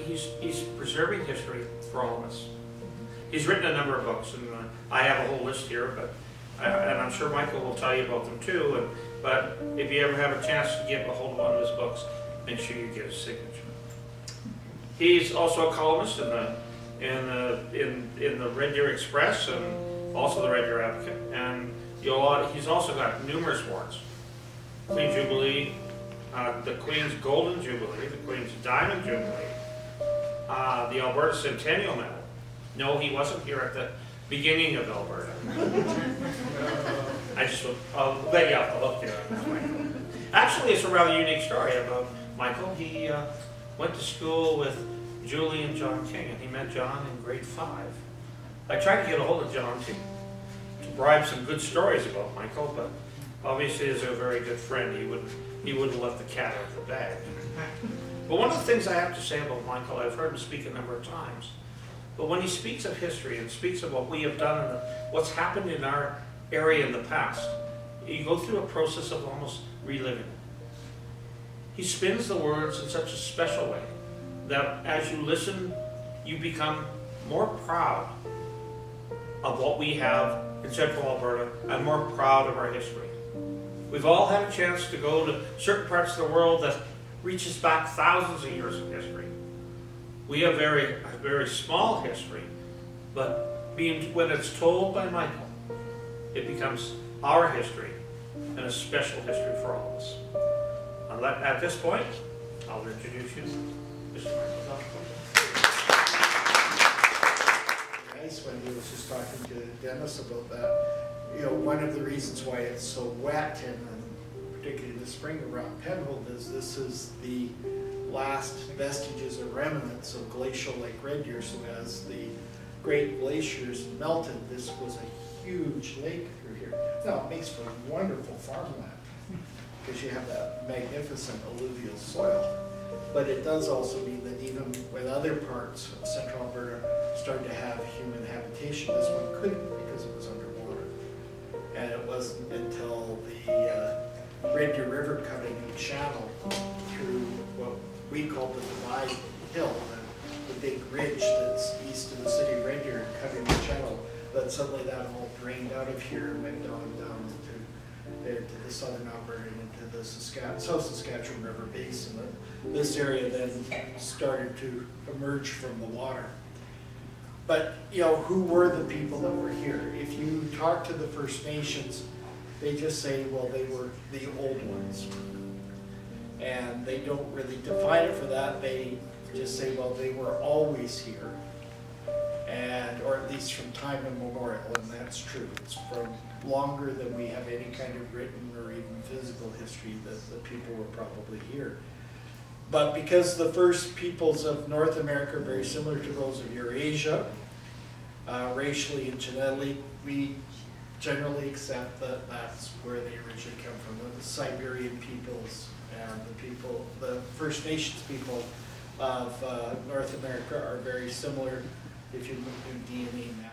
he's preserving history for all of us. He's written a number of books, and I have a whole list here, but and I'm sure Michael will tell you about them too. But if you ever have a chance to get a hold of one of his books, make sure you get his signature. He's also a columnist in the Red Deer Express and also the Red Deer Advocate, and he's also got numerous awards: Queen Jubilee, the Queen's Golden Jubilee, the Queen's Diamond Jubilee, the Alberta Centennial Medal. No, he wasn't here at the beginning of Alberta. I'll let you off the hook there on that, Michael. Actually, it's a rather unique story about Michael. He went to school with Julie and John King, and he met John in grade 5. I tried to get a hold of John to bribe some good stories about Michael, but obviously as a very good friend, he wouldn't let the cat out of the bag. But one of the things I have to say about Michael, I've heard him speak a number of times, but when he speaks of history and speaks of what we have done and what's happened in our area in the past, you go through a process of almost reliving. He spins the words in such a special way that as you listen, you become more proud of what we have in Central Alberta and more proud of our history. We've all had a chance to go to certain parts of the world that reaches back thousands of years of history. We have a very small history, but when it's told by Michael, it becomes our history and a special history for all of us. At this point, I'll introduce you, Mr. Michael Dawe. Nice when he was just talking to Dennis about that. You know, one of the reasons why it's so wet, and particularly in the spring around Penhold, is this is the last vestiges or remnants of glacial Lake Red Deer. So as the great glaciers melted, this was a huge lake through here. Now it makes for wonderful farmland because you have that magnificent alluvial soil. But it does also mean that even when other parts of central Alberta started to have human habitation, this one couldn't because it was underwater. And it wasn't until the Red Deer River cut a new channel through what we call the Dawe Hill, the big ridge that's east of the city of Red Deer, and cutting the channel, that suddenly that all drained out of here and went down to the southern Alberta and into the South Saskatchewan River Basin. And this area then started to emerge from the water. But, you know, who were the people that were here? If you talk to the First Nations, they just say, well, they were the old ones. And they don't really define it for that. They just say, well, they were always here. Or at least from time immemorial, and that's true. It's from longer than we have any kind of written or even physical history that the people were probably here. But because the first peoples of North America are very similar to those of Eurasia, racially and genetically, we generally accept that that's where they originally come from. The Siberian peoples and the First Nations people of North America are very similar if you do DNA mapping.